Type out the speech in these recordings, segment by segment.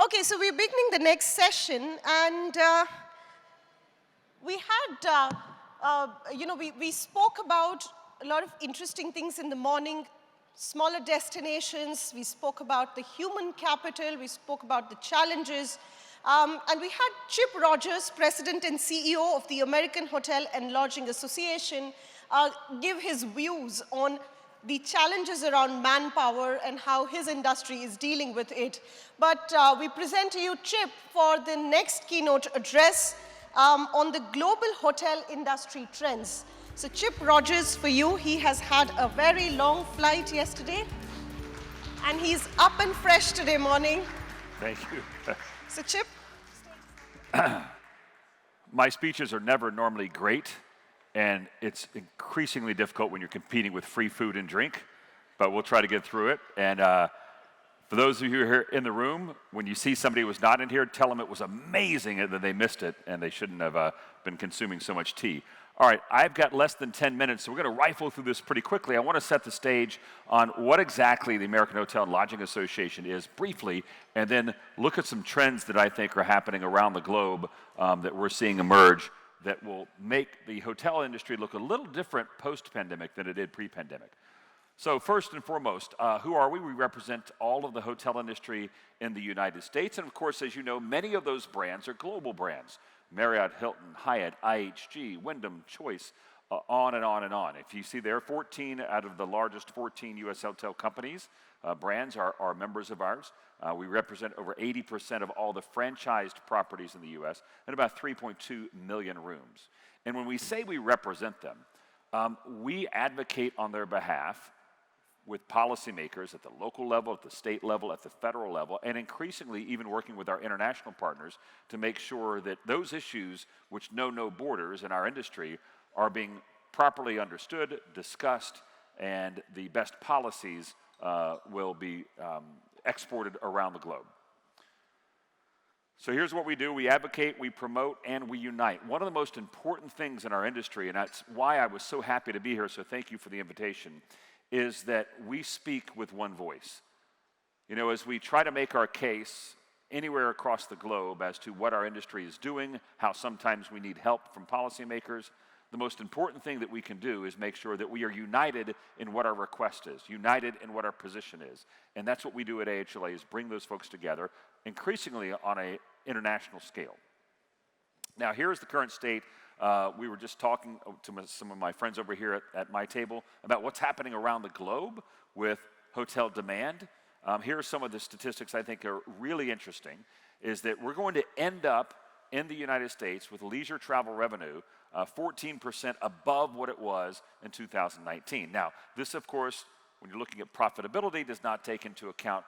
Okay, so we're beginning the next session, and we spoke about a lot of interesting things in the morning, smaller destinations, we spoke about the human capital, we spoke about the challenges, and we had Chip Rogers, President and CEO of the American Hotel and Lodging Association, give his views on the challenges around manpower and how his industry is dealing with it. But we present to you Chip for the next keynote address on the global hotel industry trends. So Chip Rogers, for you, he has had a very long flight yesterday, and he's up and fresh today morning. Thank you. So Chip. My speeches are never normally great, and it's increasingly difficult when you're competing with free food and drink, but we'll try to get through it. And for those of you who are here in the room, when you see somebody who was not in here, tell them it was amazing and that they missed it, and they shouldn't have been consuming so much tea. All right, I've got less than 10 minutes, so we're going to rifle through this pretty quickly. I want to set the stage on what exactly the American Hotel and Lodging Association is briefly, and then look at some trends that I think are happening around the globe that we're seeing emerge that will make the hotel industry look a little different post-pandemic than it did pre-pandemic. So first and foremost, who are we? We represent all of the hotel industry in the United States, and of course, as you know, many of those brands are global brands. Marriott, Hilton, Hyatt, IHG, Wyndham, Choice, on and on and on. If you see there, 14 out of the largest 14 U.S. hotel companies, brands are members of ours. We represent over 80% of all the franchised properties in the U.S. and about 3.2 million rooms. And when we say we represent them, we advocate on their behalf with policymakers at the local level, at the state level, at the federal level, and increasingly even working with our international partners to make sure that those issues which know no borders in our industry are being properly understood, discussed, and the best policies will be exported around the globe. So here's what we do. We advocate, we promote, and we unite. One of the most important things in our industry, and that's why I was so happy to be here, so thank you for the invitation, is that we speak with one voice. You know, as we try to make our case anywhere across the globe as to what our industry is doing, how sometimes we need help from policymakers, the most important thing that we can do is make sure that we are united in what our request is, united in what our position is. And that's what we do at AHLA, is bring those folks together, increasingly on an international scale. Now, here's the current state. We were just talking to some of my friends over here at my table about what's happening around the globe with hotel demand. Here are some of the statistics I think are really interesting, is that we're going to end up in the United States with leisure travel revenue 14% above what it was in 2019. Now, this, of course, when you're looking at profitability, does not take into account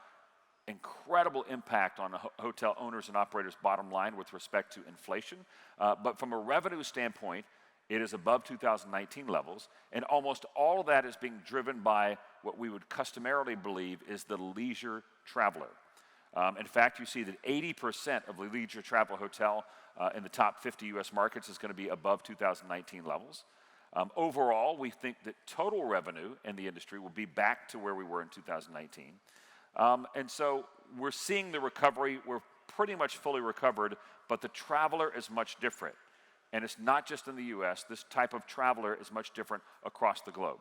incredible impact on hotel owners and operators' bottom line with respect to inflation. But from a revenue standpoint, it is above 2019 levels, and almost all of that is being driven by what we would customarily believe is the leisure traveler. In fact, you see that 80% of the leisure travel hotel in the top 50 U.S. markets is going to be above 2019 levels. Overall, we think that total revenue in the industry will be back to where we were in 2019. And so we're seeing the recovery. We're pretty much fully recovered, but the traveler is much different. And it's not just in the U.S. This type of traveler is much different across the globe.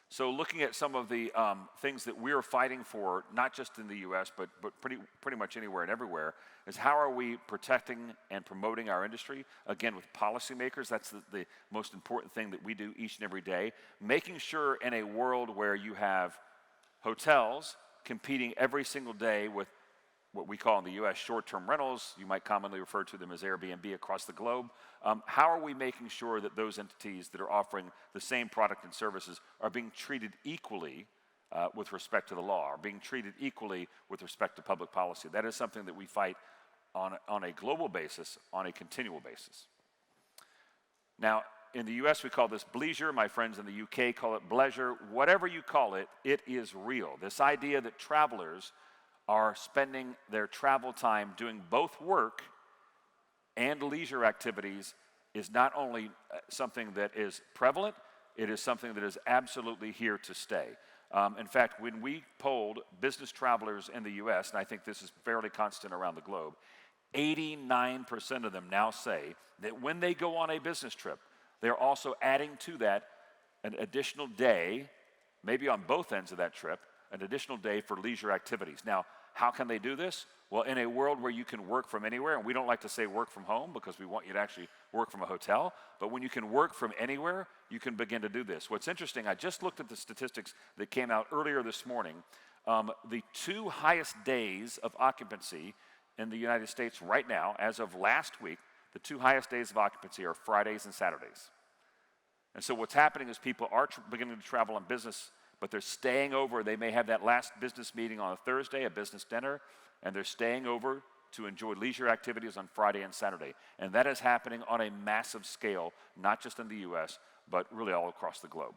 So looking at some of the things that we're fighting for, not just in the U.S., but pretty much anywhere and everywhere, is how are we protecting and promoting our industry? Again, with policymakers, that's the most important thing that we do each and every day. Making sure in a world where you have hotels competing every single day with what we call in the U.S. short-term rentals, you might commonly refer to them as Airbnb across the globe. How are we making sure that those entities that are offering the same product and services are being treated equally with respect to the law, are being treated equally with respect to public policy? That is something that we fight on a global basis, on a continual basis. Now, in the U.S., we call this bleisure. My friends in the U.K. call it bleisure. Whatever you call it, it is real. This idea that travelers are spending their travel time doing both work and leisure activities is not only something that is prevalent, it is something that is absolutely here to stay. In fact, when we polled business travelers in the US, and I think this is fairly constant around the globe, 89% of them now say that when they go on a business trip, they're also adding to that an additional day, maybe on both ends of that trip, an additional day for leisure activities. Now, how can they do this? Well, in a world where you can work from anywhere, and we don't like to say work from home because we want you to actually work from a hotel, but when you can work from anywhere, you can begin to do this. What's interesting, I just looked at the statistics that came out earlier this morning. The 2 highest days of occupancy in the United States right now, as of last week, the 2 highest days of occupancy are Fridays and Saturdays. And so what's happening is people are beginning to travel on business, but they're staying over. They may have that last business meeting on a Thursday, a business dinner, and they're staying over to enjoy leisure activities on Friday and Saturday. And that is happening on a massive scale, not just in the US, but really all across the globe.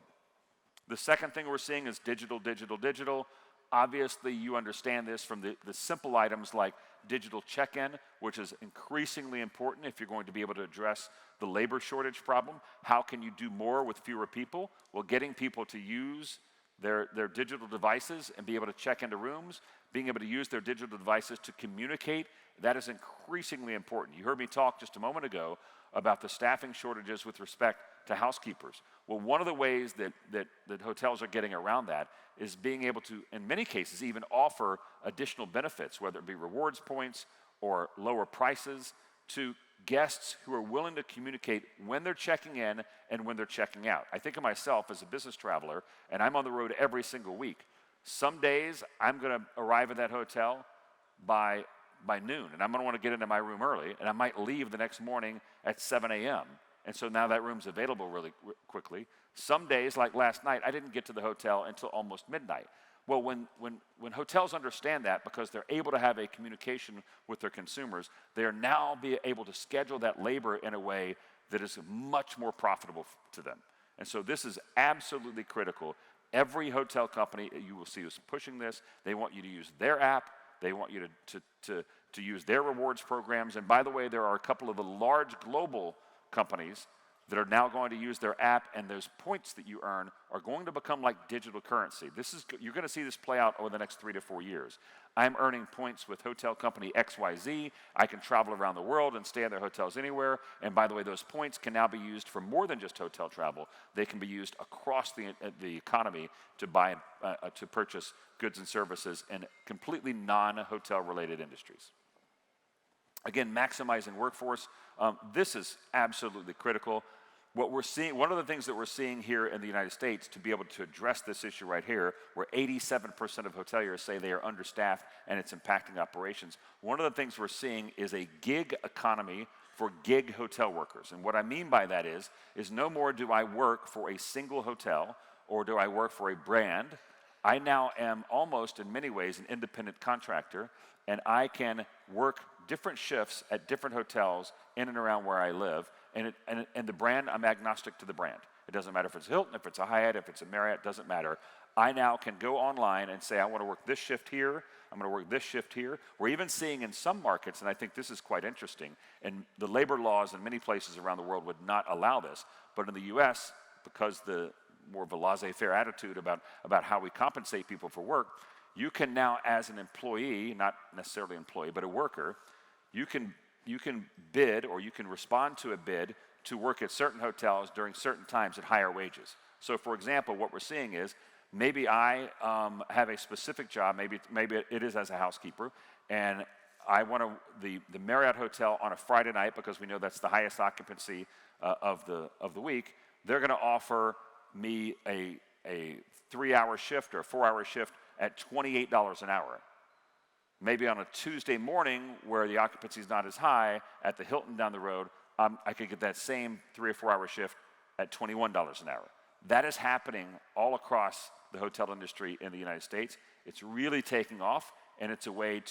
The second thing we're seeing is digital, digital, digital. Obviously, you understand this from the simple items like digital check-in, which is increasingly important if you're going to be able to address the labor shortage problem. How can you do more with fewer people? Well, getting people to use their digital devices and be able to check into rooms, being able to use their digital devices to communicate, that is increasingly important. You heard me talk just a moment ago about the staffing shortages with respect to housekeepers. Well, one of the ways that hotels are getting around that is being able to, in many cases, even offer additional benefits, whether it be rewards points or lower prices, to guests who are willing to communicate when they're checking in and when they're checking out. I think of myself as a business traveler, and I'm on the road every single week. Some days I'm going to arrive at that hotel by noon, and I'm going to want to get into my room early, and I might leave the next morning at 7 a.m., and so now that room's available really quickly. Some days, like last night, I didn't get to the hotel until almost midnight. Well, when hotels understand that, because they're able to have a communication with their consumers, they are now able to schedule that labor in a way that is much more profitable to them. And so this is absolutely critical. Every hotel company you will see is pushing this. They want you to use their app. They want you to use their rewards programs. And by the way, there are a couple of the large global companies that are now going to use their app, and those points that you earn are going to become like digital currency. You're going to see this play out over the next 3 to 4 years. I'm earning points with hotel company XYZ. I can travel around the world and stay at their hotels anywhere. And by the way, those points can now be used for more than just hotel travel. They can be used across the economy to purchase goods and services in completely non-hotel related industries. Again, maximizing workforce. This is absolutely critical. What we're seeing, one of the things that we're seeing here in the United States to be able to address this issue right here, where 87% of hoteliers say they are understaffed and it's impacting operations, one of the things we're seeing is a gig economy for gig hotel workers. And what I mean by that is no more do I work for a single hotel or do I work for a brand. I now am almost, in many ways, an independent contractor, and I can work different shifts at different hotels in and around where I live. And the brand, I'm agnostic to the brand. It doesn't matter if it's Hilton, if it's a Hyatt, if it's a Marriott, doesn't matter. I now can go online and say, I want to work this shift here, I'm going to work this shift here. We're even seeing in some markets, and I think this is quite interesting, and the labor laws in many places around the world would not allow this, but in the US, because the more of a laissez-faire attitude about how we compensate people for work, you can now, as an employee, not necessarily employee, but a worker, you can bid or you can respond to a bid to work at certain hotels during certain times at higher wages. So for example, what we're seeing is maybe I have a specific job, maybe it is as a housekeeper, and I want the Marriott hotel on a Friday night, because we know that's the highest occupancy of the week. They're going to offer me a 3-hour shift or a 4-hour shift at $28 an hour. Maybe on a Tuesday morning where the occupancy is not as high at the Hilton down the road, I could get that same 3 or 4 hour shift at $21 an hour. That is happening all across the hotel industry in the United States. It's really taking off, and it's a way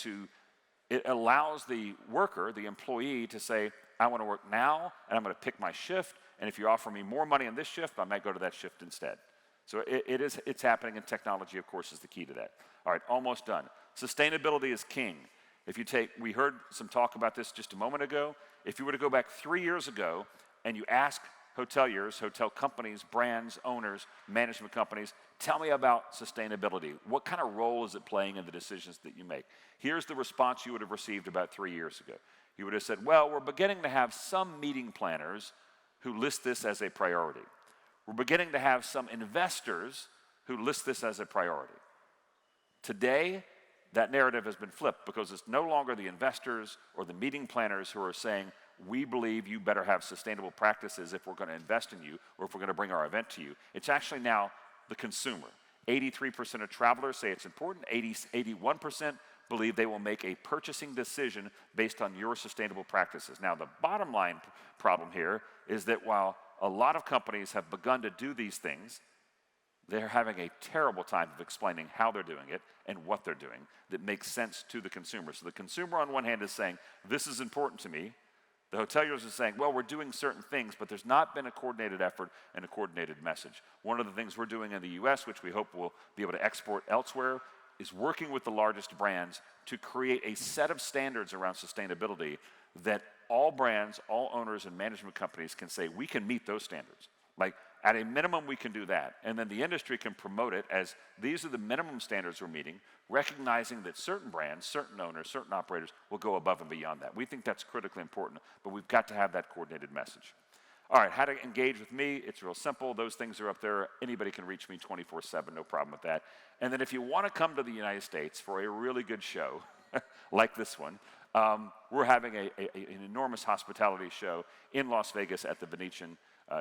it allows the worker, the employee, to say, I want to work now, and I'm going to pick my shift, and if you offer me more money on this shift, I might go to that shift instead. So it's happening, and technology, of course, is the key to that. All right, almost done. Sustainability is king. We heard some talk about this just a moment ago. If you were to go back 3 years ago and you ask hoteliers, hotel companies, brands, owners, management companies, tell me about sustainability. What kind of role is it playing in the decisions that you make? Here's the response you would have received about 3 years ago. You would have said, well, we're beginning to have some meeting planners who list this as a priority. We're beginning to have some investors who list this as a priority. Today, that narrative has been flipped because it's no longer the investors or the meeting planners who are saying, we believe you better have sustainable practices if we're going to invest in you or if we're going to bring our event to you. It's actually now the consumer. 83% of travelers say it's important. 81% believe they will make a purchasing decision based on your sustainable practices. Now, the bottom line problem here is that while a lot of companies have begun to do these things, they're having a terrible time of explaining how they're doing it and what they're doing that makes sense to the consumer. So the consumer on one hand is saying, this is important to me. The hoteliers are saying, well, we're doing certain things, but there's not been a coordinated effort and a coordinated message. One of the things we're doing in the US, which we hope we'll be able to export elsewhere, is working with the largest brands to create a set of standards around sustainability that all brands, all owners, and management companies can say, we can meet those standards. Like, at a minimum, we can do that. And then the industry can promote it as these are the minimum standards we're meeting, recognizing that certain brands, certain owners, certain operators will go above and beyond that. We think that's critically important, but we've got to have that coordinated message. All right, how to engage with me, it's real simple. Those things are up there. Anybody can reach me 24/7, no problem with that. And then if you want to come to the United States for a really good show, like this one, we're having an enormous hospitality show in Las Vegas at the Venetian,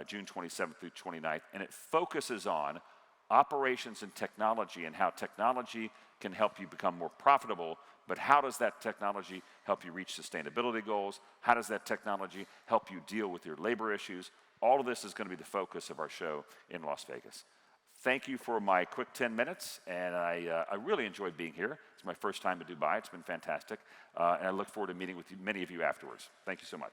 June 27th through 29th, and it focuses on operations and technology and how technology can help you become more profitable, but how does that technology help you reach sustainability goals? How does that technology help you deal with your labor issues? All of this is going to be the focus of our show in Las Vegas. Thank you for my quick 10 minutes, and I really enjoyed being here. It's my first time in Dubai. It's been fantastic, and I look forward to meeting with many of you afterwards. Thank you so much.